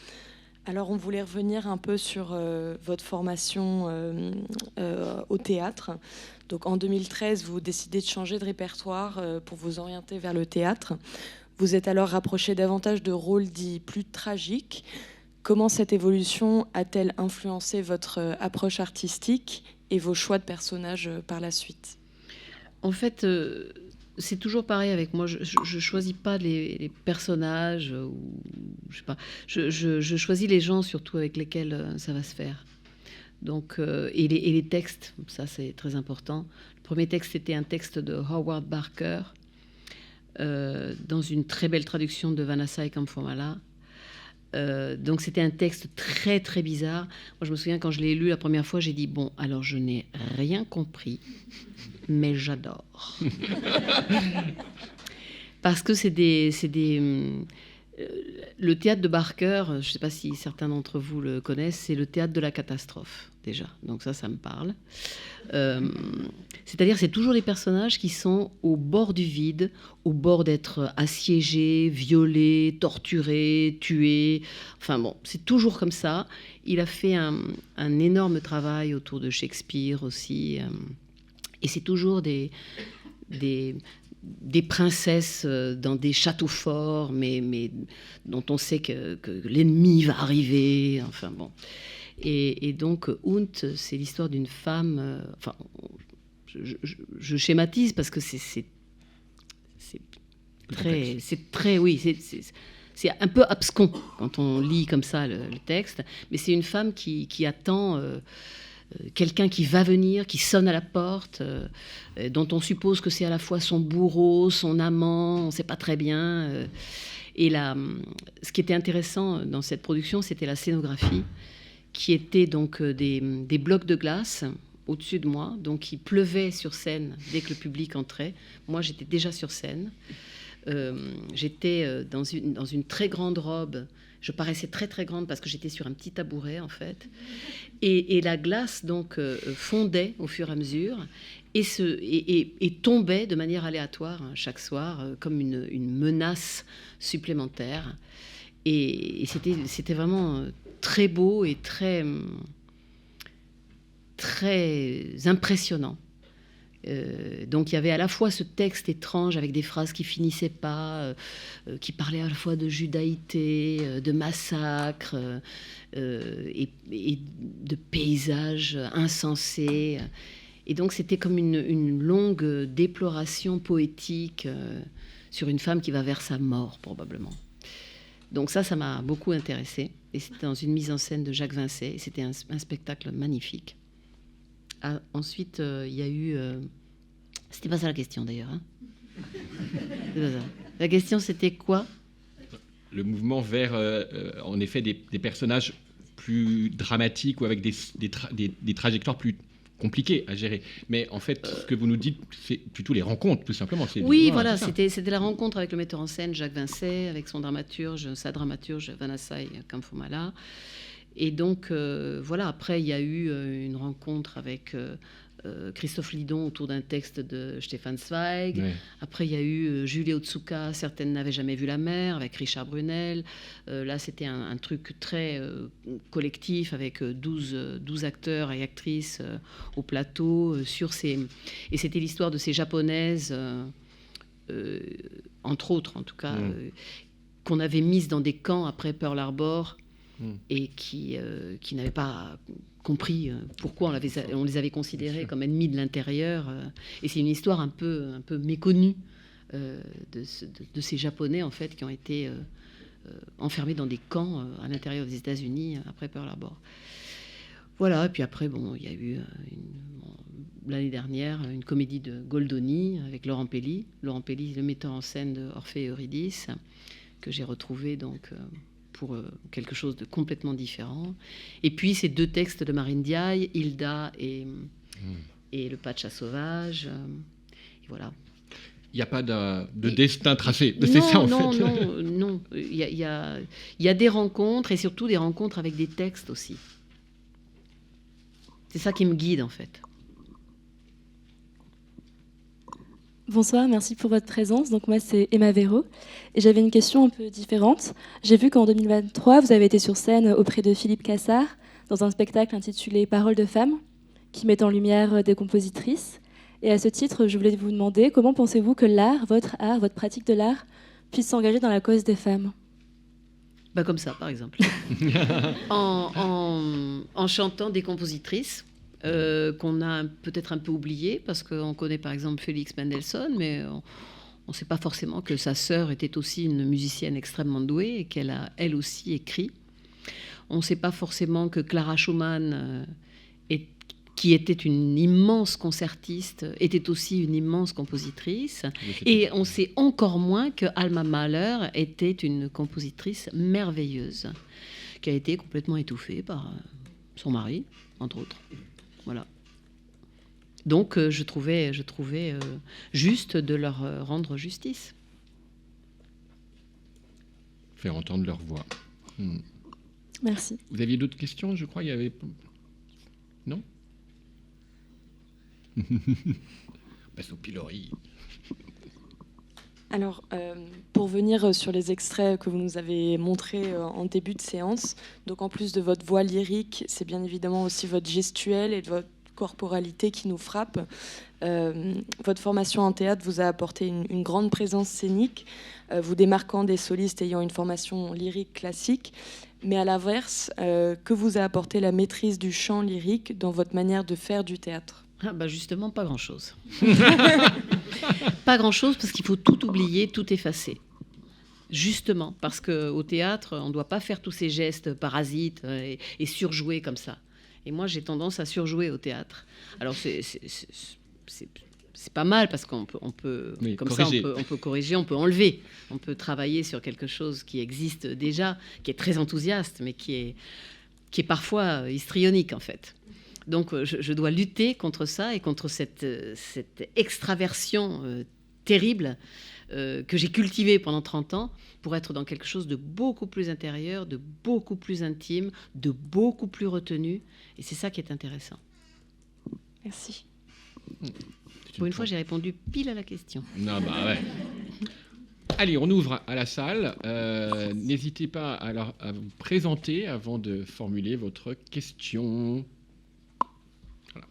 Alors, on voulait revenir un peu sur votre formation au théâtre. Donc, en 2013, vous décidez de changer de répertoire pour vous orienter vers le théâtre. Vous êtes alors rapproché davantage de rôles dits plus tragiques. Comment cette évolution a-t-elle influencé votre approche artistique et vos choix de personnages par la suite? En fait, c'est toujours pareil avec moi. Je choisis pas les personnages, ou je sais pas. Je choisis les gens surtout avec lesquels ça va se faire. Donc, et les textes, ça c'est très important. Le premier texte était un texte de Howard Barker, dans une très belle traduction de Vanessa Kamfomala. Donc c'était un texte très très bizarre. Moi je me souviens quand je l'ai lu la première fois, j'ai dit bon, alors je n'ai rien compris, mais j'adore. Parce que le théâtre de Barker, je ne sais pas si certains d'entre vous le connaissent, c'est le théâtre de la catastrophe déjà. Donc ça me parle. C'est-à-dire c'est toujours des personnages qui sont au bord du vide, au bord d'être assiégés, violés, torturés, tués. Enfin bon, c'est toujours comme ça. Il a fait un énorme travail autour de Shakespeare aussi. Et c'est toujours des princesses dans des châteaux forts, mais dont on sait que l'ennemi va arriver. Enfin bon. Et donc, Unt, c'est l'histoire d'une femme... je schématise parce que c'est un peu abscon quand on lit comme ça le texte, mais c'est une femme qui attend quelqu'un qui va venir, qui sonne à la porte, dont on suppose que c'est à la fois son bourreau, son amant, on ne sait pas très bien. Et ce qui était intéressant dans cette production, c'était la scénographie, qui étaient donc des blocs de glace au-dessus de moi. Donc il pleuvait sur scène dès que le public entrait. Moi, j'étais déjà sur scène. J'étais dans une très grande robe. Je paraissais très très grande parce que j'étais sur un petit tabouret en fait. Et la glace donc fondait au fur et à mesure et tombait de manière aléatoire chaque soir comme une menace supplémentaire. Et c'était vraiment très beau et très, très impressionnant. Donc il y avait à la fois ce texte étrange avec des phrases qui finissaient pas, qui parlaient à la fois de judaïté, de massacre et de paysages insensés. Et donc c'était comme une longue déploration poétique sur une femme qui va vers sa mort probablement. Donc ça m'a beaucoup intéressée. Et c'était dans une mise en scène de Jacques Vincey. Et c'était un spectacle magnifique. Ensuite, il y a eu... C'était pas ça la question, d'ailleurs. Hein. C'était pas ça. La question, c'était quoi? Le mouvement vers, en effet, des personnages plus dramatiques ou avec des trajectoires plus compliquées à gérer. Mais en fait, ce que vous nous dites, c'est plutôt les rencontres, tout simplement. Oui, voilà, c'était la rencontre avec le metteur en scène Jacques Vincey, avec sa dramaturge Vanessa Kamfomala. Et donc, voilà, après, il y a eu une rencontre avec Christophe Lidon autour d'un texte de Stefan Zweig. Ouais. Après, il y a eu Julie Otsuka, Certaines n'avaient jamais vu la mer, avec Richard Brunel. Là, c'était un truc très collectif, avec 12 acteurs et actrices au plateau. Et c'était l'histoire de ces Japonaises, entre autres, en tout cas, qu'on avait mises dans des camps après Pearl Harbor, et qui n'avaient pas compris pourquoi on les avait considérées comme ennemis de l'intérieur. Et c'est une histoire un peu méconnue de ces Japonais, en fait, qui ont été enfermés dans des camps à l'intérieur des États-Unis après Pearl Harbor. Voilà, et puis après, bon, il y a eu l'année dernière une comédie de Goldoni avec Laurent Pelli. Laurent Pelli, le metteur en scène de Orphée et Eurydice, que j'ai retrouvé donc pour quelque chose de complètement différent. Et puis ces 2 textes de Marine Diaye, Hilda et Le Pacha sauvage. Et voilà. Il n'y a pas de destin tracé. C'est ça, en fait. Non. Il y a des rencontres, et surtout des rencontres avec des textes aussi. C'est ça qui me guide, en fait. Bonsoir, merci pour votre présence. Donc moi, c'est Emma Véro. Et j'avais une question un peu différente. J'ai vu qu'en 2023, vous avez été sur scène auprès de Philippe Cassard dans un spectacle intitulé Paroles de femmes, qui met en lumière des compositrices. Et à ce titre, je voulais vous demander comment pensez-vous que votre pratique de l'art, puisse s'engager dans la cause des femmes ? Comme ça, par exemple. en chantant des compositrices qu'on a peut-être un peu oubliées, parce qu'on connaît par exemple Félix Mendelssohn, mais on ne sait pas forcément que sa sœur était aussi une musicienne extrêmement douée et qu'elle a elle aussi écrit. On ne sait pas forcément que Clara Schumann, qui était une immense concertiste, était aussi une immense compositrice. Et on sait encore moins que Alma Mahler était une compositrice merveilleuse, qui a été complètement étouffée par son mari, entre autres. Voilà. Donc je trouvais juste de leur rendre justice. Faire entendre leur voix. Merci. Vous aviez d'autres questions, je crois. Il y avait... Non. Passe au pilori. Alors, pour venir sur les extraits que vous nous avez montrés en début de séance, donc en plus de votre voix lyrique, c'est bien évidemment aussi votre gestuelle et votre corporalité qui nous frappe. Votre formation en théâtre vous a apporté une grande présence scénique, vous démarquant des solistes ayant une formation lyrique classique. Mais à l'inverse, que vous a apporté la maîtrise du chant lyrique dans votre manière de faire du théâtre ? Justement, pas grand-chose. Pas grand-chose, parce qu'il faut tout oublier, tout effacer. Justement, parce qu'au théâtre, on ne doit pas faire tous ces gestes parasites et surjouer comme ça. Et moi, j'ai tendance à surjouer au théâtre. Alors, c'est pas mal, parce qu'on peut oui, comme corriger. Ça, on peut corriger, on peut enlever. On peut travailler sur quelque chose qui existe déjà, qui est très enthousiaste, mais qui est parfois histrionique, en fait. Donc, je dois lutter contre ça et contre cette extraversion terrible que j'ai cultivée pendant 30 ans pour être dans quelque chose de beaucoup plus intérieur, de beaucoup plus intime, de beaucoup plus retenu. Et c'est ça qui est intéressant. Merci. Pour une fois, j'ai répondu pile à la question. Non, ouais. Allez, on ouvre à la salle. N'hésitez pas à vous présenter avant de formuler votre question. Voilà.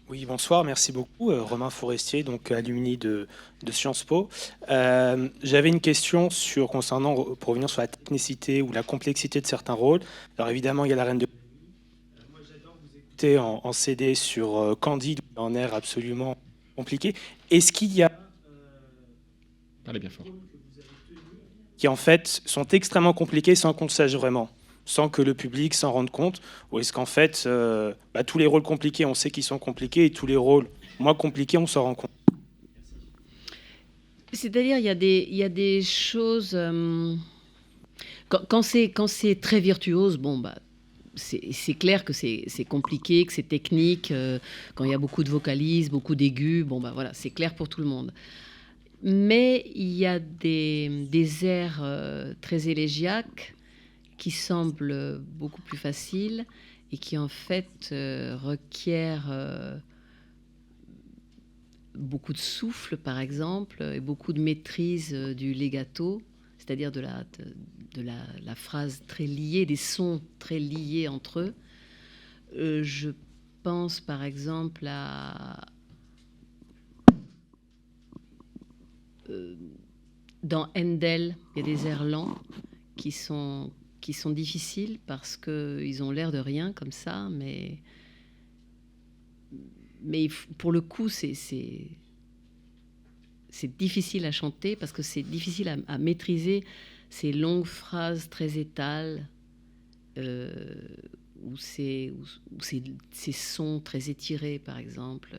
Oui, bonsoir, merci beaucoup. Romain Forestier, donc alumni de Sciences Po. J'avais une question pour revenir sur la technicité ou la complexité de certains rôles. Alors évidemment, il y a la Reine de... Moi, j'adore vous écouter en CD sur Candide, en air absolument compliqué. Est-ce qu'il y a... Parlez bien fort. Qui en fait sont extrêmement compliqués sans qu'on le sache vraiment, sans que le public s'en rende compte? Ou est-ce qu'en fait, tous les rôles compliqués, on sait qu'ils sont compliqués, et tous les rôles moins compliqués, on s'en rend compte? C'est-à-dire, il y a des choses... Quand c'est très virtuose, c'est clair que c'est compliqué, que c'est technique. Quand il y a beaucoup de vocalises, beaucoup d'aigus, voilà, c'est clair pour tout le monde. Mais il y a des airs très élégiaques qui semble beaucoup plus facile et qui en fait requiert beaucoup de souffle, par exemple, et beaucoup de maîtrise du legato, c'est-à-dire de la phrase très liée, des sons très liés entre eux. Je pense par exemple à... dans Handel, il y a des airs lents qui sont difficiles parce qu'ils ont l'air de rien comme ça, mais pour le coup, c'est difficile à chanter parce que c'est difficile à maîtriser ces longues phrases très étales ou ces sons très étirés, par exemple.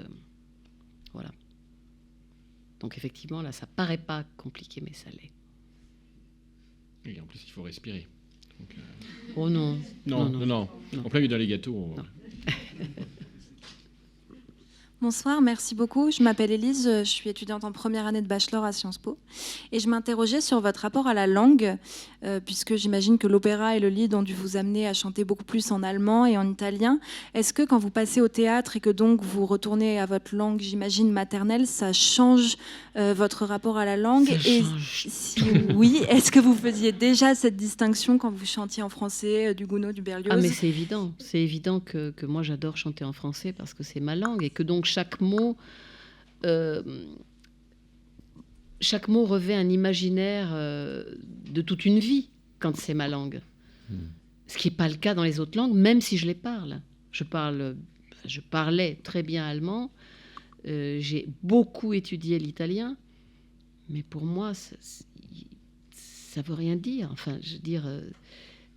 Voilà. Donc effectivement, là, ça paraît pas compliqué, mais ça l'est. Et en plus, il faut respirer. Donc, Oh non. Non. En plein milieu d'un legato. Bonsoir, merci beaucoup. Je m'appelle Élise, je suis étudiante en première année de bachelor à Sciences Po. Et je m'interrogeais sur votre rapport à la langue, puisque j'imagine que l'opéra et le lied ont dû vous amener à chanter beaucoup plus en allemand et en italien. Est-ce que quand vous passez au théâtre et que donc vous retournez à votre langue, j'imagine, maternelle, ça change votre rapport à la langue? Et si oui, est-ce que vous faisiez déjà cette distinction quand vous chantiez en français, du Gounod, du Berlioz? Ah mais c'est évident. C'est évident que moi j'adore chanter en français parce que c'est ma langue et que donc chaque mot revêt un imaginaire de toute une vie quand c'est ma langue. Ce qui n'est pas le cas dans les autres langues, même si je les parle. Je parlais très bien allemand, j'ai beaucoup étudié l'italien, mais pour moi, ça ne veut rien dire. Enfin, je veux dire,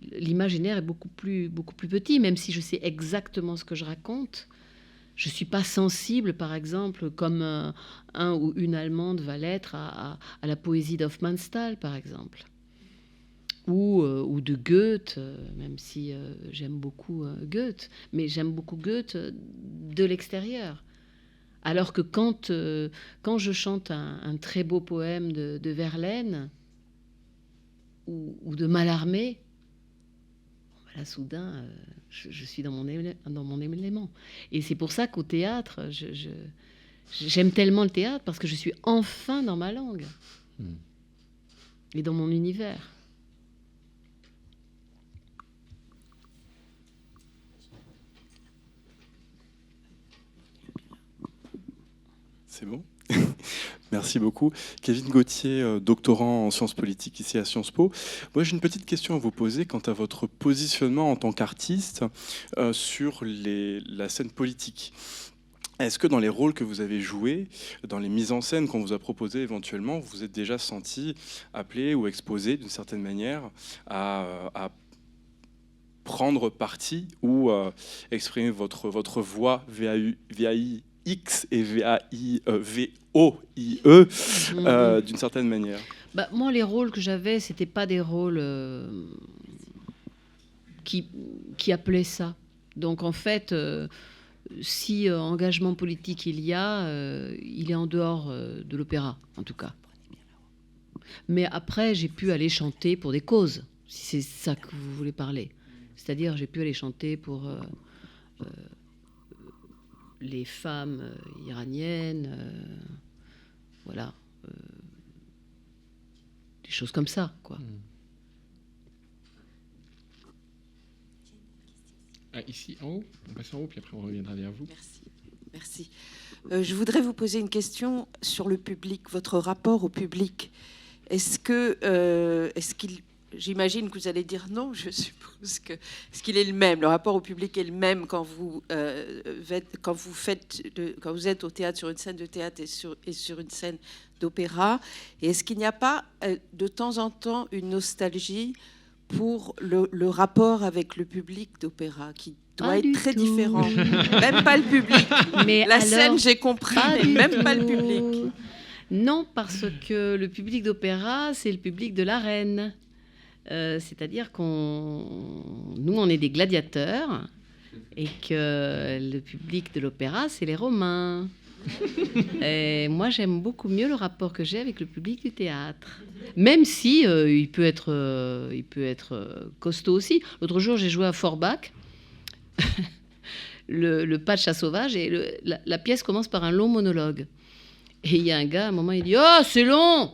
l'imaginaire est beaucoup plus petit, même si je sais exactement ce que je raconte. Je ne suis pas sensible, par exemple, comme un ou une Allemande va l'être à la poésie d'Hofmannsthal, par exemple. Ou de Goethe, même si j'aime beaucoup Goethe. Mais j'aime beaucoup Goethe de l'extérieur. Alors que quand je chante un très beau poème de Verlaine ou de Mallarmé, là, soudain, je suis dans mon élément. Et c'est pour ça qu'au théâtre, j'aime tellement le théâtre, parce que je suis enfin dans ma langue et dans mon univers. C'est bon. Merci beaucoup. Kevin Gauthier, doctorant en sciences politiques ici à Sciences Po. Moi, j'ai une petite question à vous poser quant à votre positionnement en tant qu'artiste sur la scène politique. Est-ce que dans les rôles que vous avez joués, dans les mises en scène qu'on vous a proposées éventuellement, vous vous êtes déjà senti appelé ou exposé d'une certaine manière à prendre parti ou exprimer votre voix VAIX et VAIVOIE d'une certaine manière? Moi, les rôles que j'avais, c'était pas des rôles qui appelaient ça. Donc, en fait, si engagement politique il y a, il est en dehors de l'opéra, en tout cas. Mais après, j'ai pu aller chanter pour des causes, si c'est ça que vous voulez parler. C'est-à-dire, j'ai pu aller chanter pour les femmes iraniennes, voilà, des choses comme ça, quoi. Ici, en haut, on passe en haut, puis après on reviendra vers vous. Merci. Je voudrais vous poser une question sur le public, votre rapport au public. Est-ce qu'il... J'imagine que vous allez dire non, je suppose que... Est-ce qu'il est le même? Le rapport au public est le même quand vous êtes au théâtre, sur une scène de théâtre et sur une scène d'opéra? Et est-ce qu'il n'y a pas de temps en temps une nostalgie pour le rapport avec le public d'opéra qui doit être très différent? Même pas le public. Mais la scène, j'ai compris, mais même pas le public. Non, parce que le public d'opéra, c'est le public de l'arène. C'est-à-dire nous, on est des gladiateurs et que le public de l'opéra, c'est les Romains. Et moi, j'aime beaucoup mieux le rapport que j'ai avec le public du théâtre. Même si il peut être costaud aussi. L'autre jour, j'ai joué à Forbach, le pas de chat sauvage, et la pièce commence par un long monologue. Et il y a un gars, à un moment, il dit « Oh, c'est long !»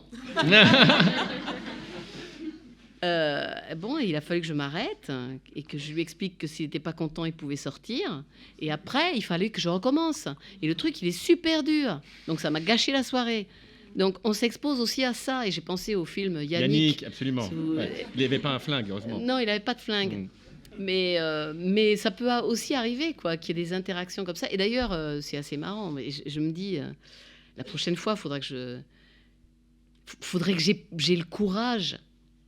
Bon, il a fallu que je m'arrête et que je lui explique que s'il n'était pas content, il pouvait sortir. Et après, il fallait que je recommence. Et le truc, il est super dur. Donc, ça m'a gâché la soirée. Donc, on s'expose aussi à ça. Et j'ai pensé au film Yannick. Absolument. Si vous... Ouais. Il n'avait pas un flingue, heureusement. Non, il n'avait pas de flingue. Mais ça peut aussi arriver, quoi, qu'il y ait des interactions comme ça. Et d'ailleurs, c'est assez marrant. Mais je me dis, la prochaine fois, il faudrait que j'ai le courage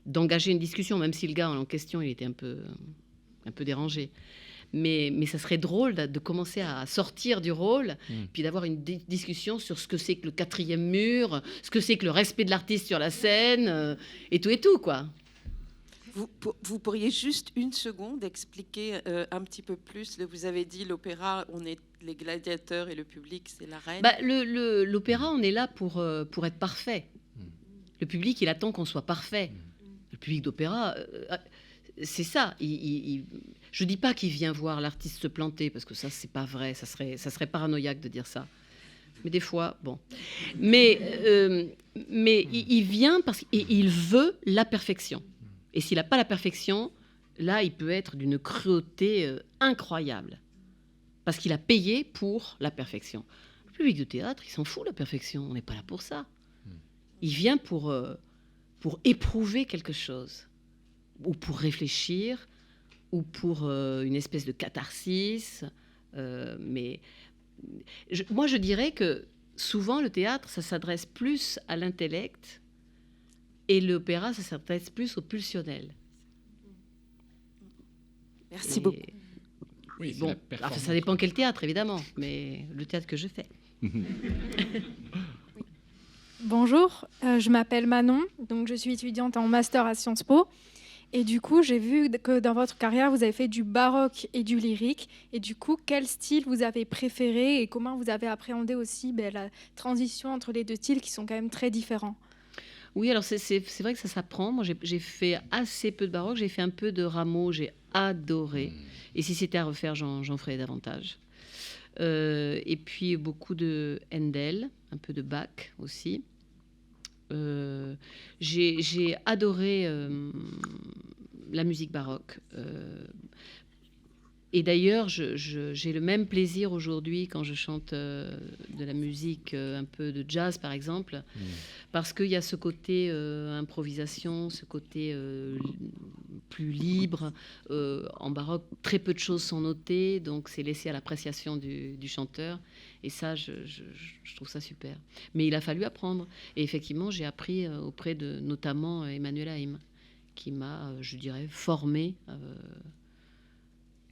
d'engager une discussion, même si le gars en question, il était un peu dérangé. Mais ça serait drôle de commencer à sortir du rôle, puis d'avoir une discussion sur ce que c'est que le quatrième mur, ce que c'est que le respect de l'artiste sur la scène, et tout, quoi. Vous pourriez juste une seconde expliquer un petit peu plus. Vous avez dit l'opéra, on est les gladiateurs et le public, c'est la reine. L'opéra, on est là pour être parfait. Le public, il attend qu'on soit parfait. Le public d'opéra, c'est ça. Je dis pas qu'il vient voir l'artiste se planter, parce que ça, c'est pas vrai. Ça serait paranoïaque de dire ça. Mais des fois, bon. Mais il vient parce qu'il veut la perfection. Et s'il n'a pas la perfection, là, il peut être d'une cruauté incroyable. Parce qu'il a payé pour la perfection. Le public de théâtre, il s'en fout de la perfection. On n'est pas là pour ça. Il vient pour éprouver quelque chose, ou pour réfléchir, ou pour une espèce de catharsis. Moi, je dirais que souvent, le théâtre, ça s'adresse plus à l'intellect, et l'opéra, ça s'adresse plus au pulsionnel. Merci beaucoup. Oui, bon, alors, ça dépend quel théâtre, évidemment, mais le théâtre que je fais. Bonjour, je m'appelle Manon, donc je suis étudiante en master à Sciences Po. Et du coup, j'ai vu que dans votre carrière, vous avez fait du baroque et du lyrique. Et du coup, quel style vous avez préféré et comment vous avez appréhendé aussi la transition entre les deux styles qui sont quand même très différents? Oui, alors c'est vrai que ça s'apprend. Moi, j'ai fait assez peu de baroque. J'ai fait un peu de Rameau, j'ai adoré. Et si c'était à refaire, j'en ferais davantage. Et puis, beaucoup de Handel, un peu de Bach aussi. J'ai adoré la musique baroque. Et d'ailleurs, j'ai le même plaisir aujourd'hui quand je chante de la musique, un peu de jazz par exemple, parce qu'il y a ce côté improvisation, ce côté plus libre. En baroque, très peu de choses sont notées, donc c'est laissé à l'appréciation du chanteur. Et ça, je trouve ça super. Mais il a fallu apprendre. Et effectivement, j'ai appris auprès de notamment Emmanuel Haïm, qui m'a, je dirais, formée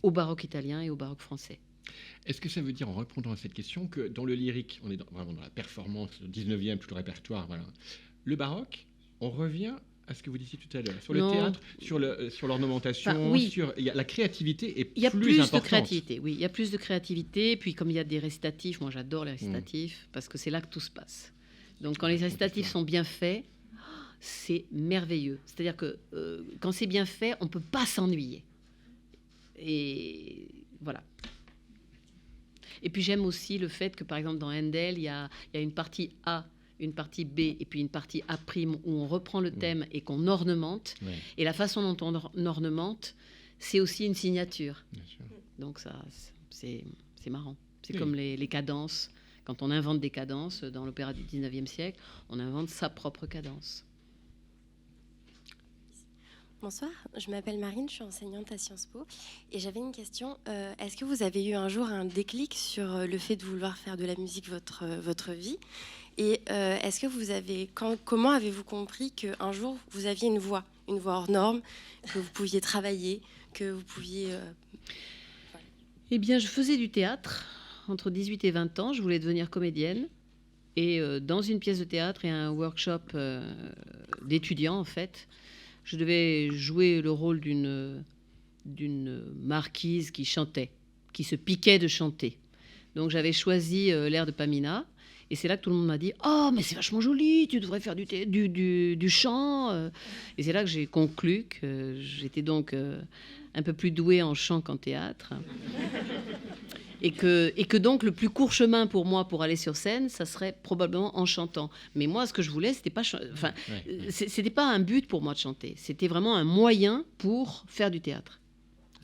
au baroque italien et au baroque français. Est-ce que ça veut dire, en répondant à cette question, que dans le lyrique, on est vraiment dans la performance, le 19e, tout le répertoire, voilà. Le baroque, on revient à ce que vous disiez tout à l'heure, sur le théâtre, sur l'ornementation, oui. La créativité est plus importante. Il y a plus de créativité, oui. Il y a plus de créativité. Puis comme il y a des récitatifs, moi j'adore les récitatifs, parce que c'est là que tout se passe. Donc quand les récitatifs sont bien faits, c'est merveilleux. C'est-à-dire que quand c'est bien fait, on ne peut pas s'ennuyer. Et voilà. Et puis j'aime aussi le fait que, par exemple, dans Handel, il y a une partie A, une partie B et puis une partie A' où on reprend le thème et qu'on ornemente. Ouais. Et la façon dont on ornemente, c'est aussi une signature. Donc ça, c'est marrant. C'est comme les cadences. Quand on invente des cadences dans l'opéra du 19e siècle, on invente sa propre cadence. Bonsoir, je m'appelle Marine, je suis enseignante à Sciences Po et j'avais une question. Est-ce que vous avez eu un jour un déclic sur le fait de vouloir faire de la musique votre vie? Et est-ce que vous avez, comment avez-vous compris qu'un jour vous aviez une voix hors norme, que vous pouviez travailler, que vous pouviez... Eh bien, je faisais du théâtre entre 18 et 20 ans, je voulais devenir comédienne. Et dans une pièce de théâtre et un workshop d'étudiants, en fait, je devais jouer le rôle d'une marquise qui chantait, qui se piquait de chanter. Donc j'avais choisi l'air de Pamina. Et c'est là que tout le monde m'a dit « Oh, mais c'est vachement joli, tu devrais faire du chant. » Et c'est là que j'ai conclu que j'étais donc un peu plus douée en chant qu'en théâtre. Et que donc le plus court chemin pour moi pour aller sur scène, ça serait probablement en chantant. Mais moi, ce que je voulais, c'était pas un but pour moi de chanter. C'était vraiment un moyen pour faire du théâtre.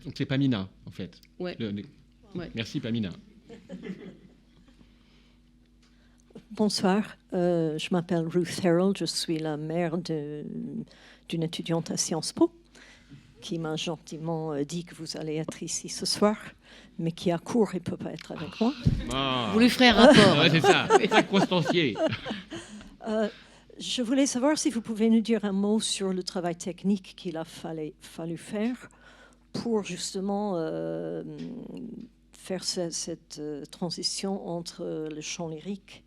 Donc c'est Pamina, en fait. Ouais. Ouais. Merci, Pamina. Bonsoir, je m'appelle Ruth Harold, je suis la mère d'une étudiante à Sciences Po qui m'a gentiment dit que vous allez être ici ce soir, mais qui a cours et ne peut pas être avec moi. Vous lui ferez un rapport. Ouais, c'est ça, circonstancié. Je voulais savoir si vous pouvez nous dire un mot sur le travail technique qu'il a fallu faire pour justement faire cette transition entre le chant lyrique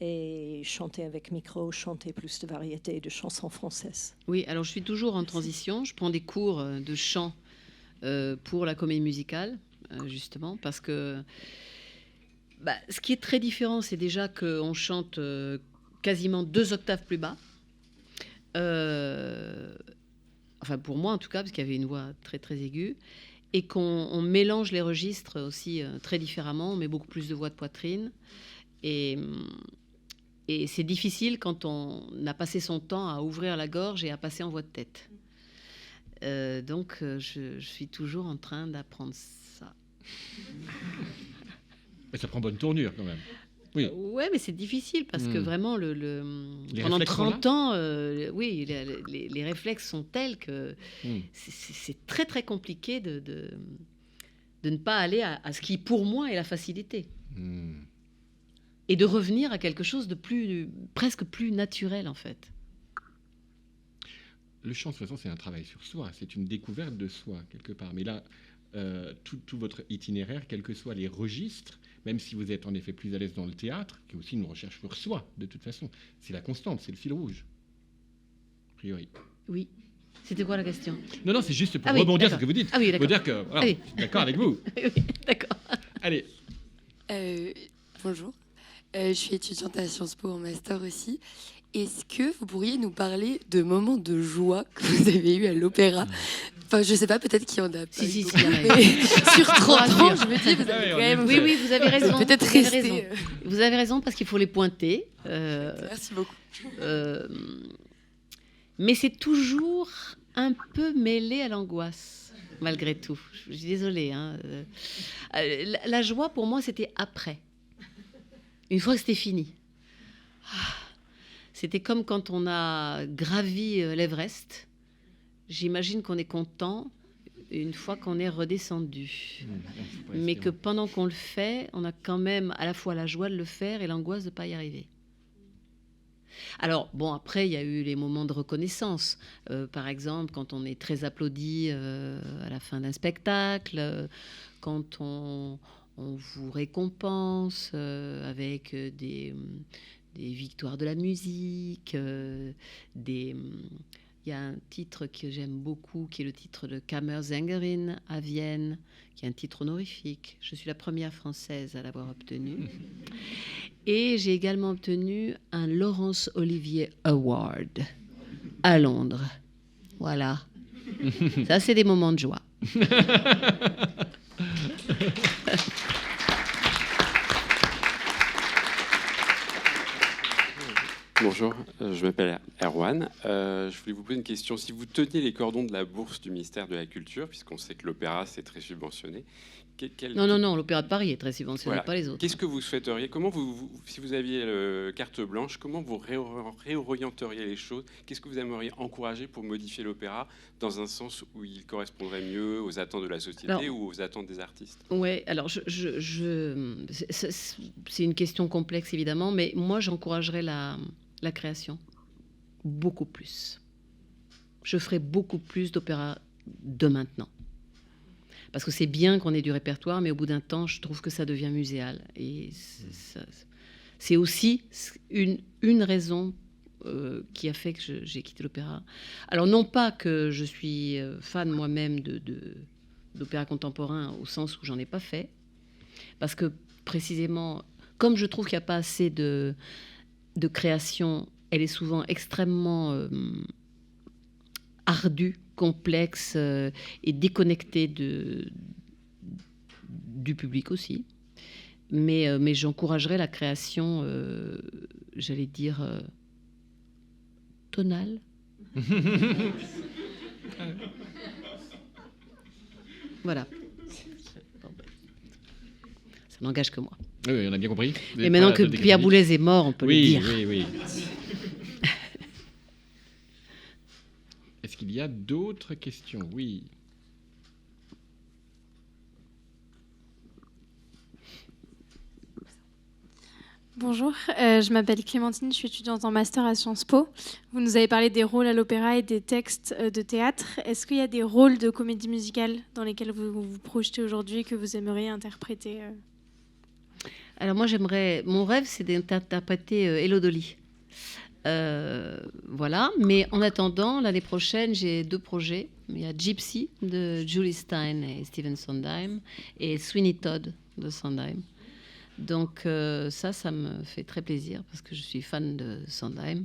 et chanter avec micro, chanter plus de variétés de chansons françaises. Oui, alors je suis toujours en transition. Je prends des cours de chant pour la comédie musicale, justement, parce que ce qui est très différent, c'est déjà qu'on chante quasiment 2 octaves plus bas. Enfin, pour moi, en tout cas, parce qu'il y avait une voix très, très aiguë. Et qu'on mélange les registres aussi très différemment. On met beaucoup plus de voix de poitrine. Et c'est difficile quand on a passé son temps à ouvrir la gorge et à passer en voix de tête. Donc, je suis toujours en train d'apprendre ça. Mais ça prend bonne tournure, quand même. Oui. Ouais, mais c'est difficile parce que vraiment, pendant 30 ans, oui, les réflexes sont tels que c'est très, très compliqué de ne pas aller à ce qui, pour moi, est la facilité. Et de revenir à quelque chose de presque plus naturel, en fait. Le chant, de toute façon, c'est un travail sur soi. C'est une découverte de soi, quelque part. Mais là, tout votre itinéraire, quels que soient les registres, même si vous êtes en effet plus à l'aise dans le théâtre, qui est aussi une recherche sur soi, de toute façon, c'est la constante, c'est le fil rouge, a priori. Oui. C'était quoi la question? Non, c'est juste pour rebondir sur ce que vous dites. Ah oui, d'accord. Pour dire que, voilà, je suis d'accord avec vous. Oui, d'accord. Allez. Bonjour. Je suis étudiante à Sciences Po en master aussi. Est-ce que vous pourriez nous parler de moments de joie que vous avez eu à l'opéra? Enfin, je sais pas, peut-être qu'il y en a pas. Si, mais sur 30 ans, je me dis, vous avez quand même... Oui, vous avez raison. Peut-être rester... Vous avez raison, parce qu'il faut les pointer. Merci beaucoup. Mais c'est toujours un peu mêlé à l'angoisse, malgré tout. Je suis désolée. La joie, pour moi, c'était après. Une fois que c'était fini. C'était comme quand on a gravi l'Everest. J'imagine qu'on est content une fois qu'on est redescendu. Mais que pendant qu'on le fait, on a quand même à la fois la joie de le faire et l'angoisse de ne pas y arriver. Alors, bon, après, il y a eu les moments de reconnaissance. Par exemple, quand on est très applaudi à la fin d'un spectacle, quand on vous récompense avec des victoires de la musique, il y a un titre que j'aime beaucoup, qui est le titre de Kammersängerin à Vienne, qui est un titre honorifique. Je suis la première française à l'avoir obtenu. Et j'ai également obtenu un Laurence Olivier Award à Londres. Voilà. Ça, c'est des moments de joie. Bonjour, je m'appelle Erwan. Je voulais vous poser une question. Si vous teniez les cordons de la bourse du ministère de la Culture, puisqu'on sait que l'opéra, c'est très subventionné... Non, l'Opéra de Paris est très subventionné, voilà. Pas les autres. Qu'est-ce que vous souhaiteriez? Comment si vous aviez carte blanche, comment vous réorienteriez les choses? Qu'est-ce que vous aimeriez encourager pour modifier l'opéra dans un sens où il correspondrait mieux aux attentes de la société ou aux attentes des artistes? Oui, alors c'est une question complexe, évidemment, mais moi, j'encouragerais la création beaucoup plus. Je ferai beaucoup plus d'opéra de maintenant. Parce que c'est bien qu'on ait du répertoire, mais au bout d'un temps, je trouve que ça devient muséal. Et c'est aussi une raison qui a fait que j'ai quitté l'opéra. Alors, non pas que je suis fan moi-même d'opéra contemporain, au sens où j'en ai pas fait, parce que précisément, comme je trouve qu'il n'y a pas assez de création, elle est souvent extrêmement ardue, complexe et déconnectée du public aussi. Mais j'encouragerais la création, j'allais dire, tonale. Voilà. Ça n'engage que moi. Oui, on a bien compris. Et maintenant que Pierre Boulez est mort, on peut le dire. Oui. Est-ce qu'il y a d'autres questions? Oui. Bonjour, je m'appelle Clémentine, je suis étudiante en master à Sciences Po. Vous nous avez parlé des rôles à l'opéra et des textes de théâtre. Est-ce qu'il y a des rôles de comédie musicale dans lesquels vous vous projetez aujourd'hui que vous aimeriez interpréter Alors moi, mon rêve, c'est d'interpréter Hello Dolly. Voilà, mais en attendant, l'année prochaine, j'ai 2 projets. Il y a Gypsy de Julie Stein et Stephen Sondheim et Sweeney Todd de Sondheim. Donc ça me fait très plaisir parce que je suis fan de Sondheim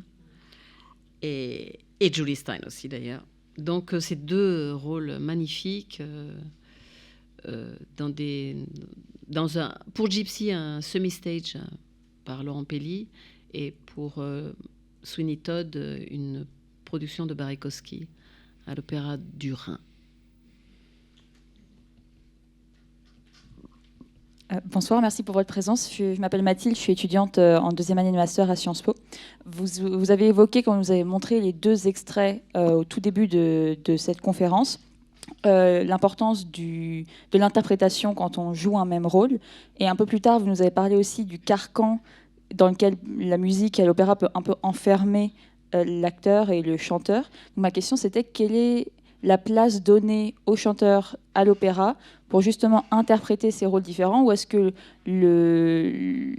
et Julie Stein aussi d'ailleurs. Donc ces 2 rôles magnifiques pour Gypsy un semi-stage par Laurent Pelli et pour Sweeney Todd une production de Barikowski à l'Opéra du Rhin. Bonsoir, merci pour votre présence. Je m'appelle Mathilde, je suis étudiante en 2e année de master à Sciences Po. Vous avez évoqué, quand vous avez montré les 2 extraits au tout début de cette conférence, l'importance de l'interprétation quand on joue un même rôle. Et un peu plus tard, vous nous avez parlé aussi du carcan dans lequel la musique à l'opéra peut un peu enfermer l'acteur et le chanteur. Donc, ma question, c'était quelle est la place donnée au chanteur à l'opéra pour justement interpréter ces rôles différents, ou est-ce que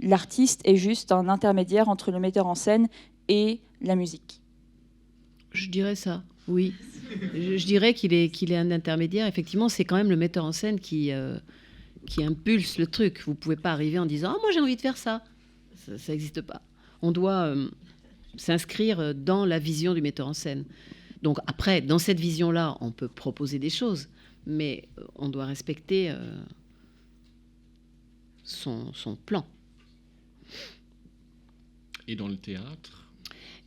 l'artiste est juste un intermédiaire entre le metteur en scène et la musique? Je dirais ça, oui. Je dirais qu'il est un intermédiaire. Effectivement, c'est quand même le metteur en scène qui impulse le truc. Vous ne pouvez pas arriver en disant « Ah, moi j'ai envie de faire ça ». Ça n'existe pas. On doit s'inscrire dans la vision du metteur en scène. Donc après, dans cette vision-là, on peut proposer des choses, mais on doit respecter son plan. Et dans le théâtre?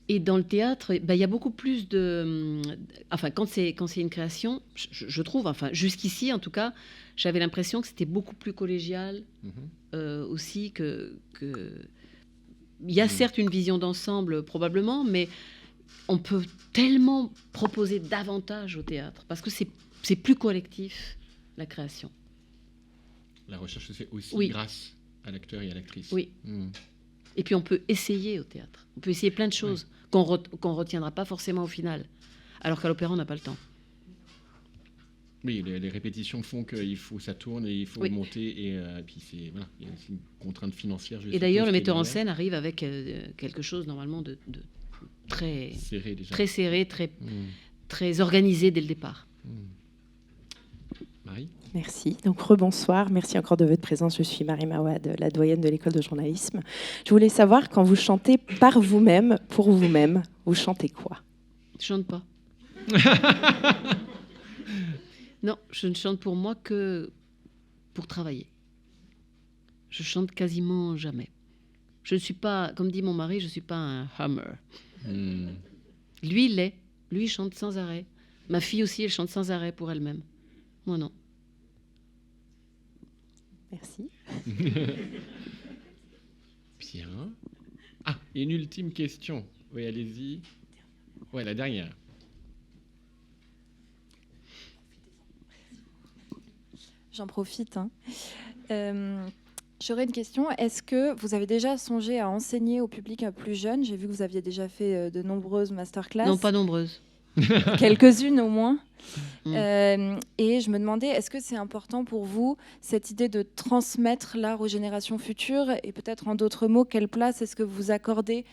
Et dans le théâtre, il y a beaucoup plus de... Enfin, quand c'est une création, je trouve, enfin, jusqu'ici, en tout cas, j'avais l'impression que c'était beaucoup plus collégial aussi que... Il y a certes une vision d'ensemble, probablement, mais on peut tellement proposer davantage au théâtre, parce que c'est plus collectif, la création. La recherche se fait aussi grâce à l'acteur et à l'actrice. Oui. Et puis on peut essayer au théâtre. On peut essayer plein de choses qu'on retiendra pas forcément au final, alors qu'à l'opéra, on n'a pas le temps. Oui, les répétitions font qu'il faut ça tourne et il faut monter et puis il y a une contrainte financière. Et d'ailleurs, le metteur en scène arrive avec quelque chose normalement de très serré, très organisé dès le départ. Marie? Merci. Donc rebonsoir. Merci encore de votre présence. Je suis Marie Mawad, la doyenne de l'école de journalisme. Je voulais savoir, quand vous chantez par vous-même, pour vous-même, vous chantez quoi? Je chante pas. Non, je ne chante pour moi que pour travailler. Je chante quasiment jamais. Je ne suis pas, comme dit mon mari, je ne suis pas un hummer. Lui, il l'est. Lui, il chante sans arrêt. Ma fille aussi, elle chante sans arrêt pour elle-même. Moi, non. Merci. Bien. Ah, et une ultime question. Oui, allez-y. Ouais, la dernière. J'en profite. J'aurais une question. Est-ce que vous avez déjà songé à enseigner au public plus jeune? J'ai vu que vous aviez déjà fait de nombreuses masterclass. Non, pas nombreuses. Quelques-unes au moins. Et je me demandais, est-ce que c'est important pour vous, cette idée de transmettre l'art aux générations futures? Et peut-être en d'autres mots, quelle place est-ce que vous accordez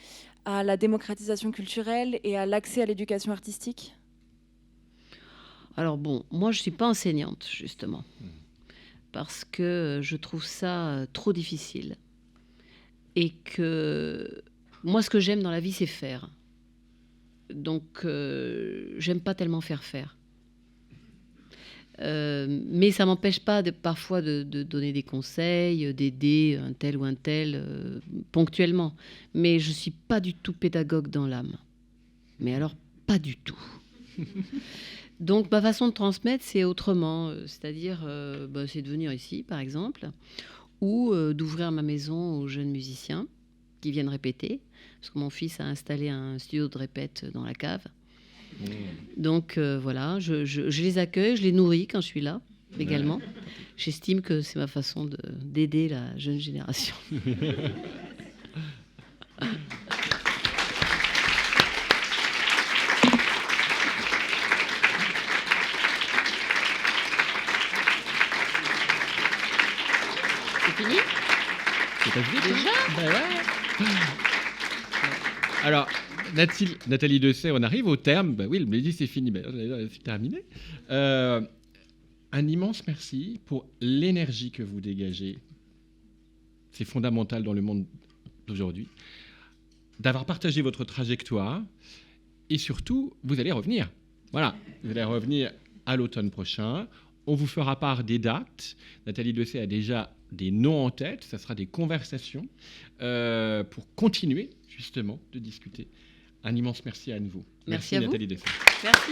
à la démocratisation culturelle et à l'accès à l'éducation artistique? Alors bon, moi je ne suis pas enseignante, justement. parce que je trouve ça trop difficile. Et que moi, ce que j'aime dans la vie, c'est faire. Donc, j'aime pas tellement faire. Mais ça m'empêche pas parfois de donner des conseils, d'aider un tel ou un tel ponctuellement. Mais je suis pas du tout pédagogue dans l'âme. Mais alors, pas du tout. Donc, ma façon de transmettre, c'est autrement. C'est-à-dire, c'est de venir ici, par exemple, ou d'ouvrir ma maison aux jeunes musiciens qui viennent répéter. Parce que mon fils a installé un studio de répète dans la cave. Donc voilà, je les accueille, je les nourris quand je suis là également. J'estime que c'est ma façon d'aider la jeune génération. C'est fini ? Déjà ? Ben ouais. Alors, Nathalie Dessay, on arrive au terme. Ben oui, elle me dit c'est fini, mais c'est terminé. Un immense merci pour l'énergie que vous dégagez. C'est fondamental dans le monde d'aujourd'hui. D'avoir partagé votre trajectoire. Et surtout, vous allez revenir. Voilà, vous allez revenir à l'automne prochain. On vous fera part des dates. Nathalie Dessay a déjà des noms en tête. Ça sera des conversations pour continuer justement de discuter. Un immense merci à nouveau. Merci à vous. Nathalie Dessay. Merci.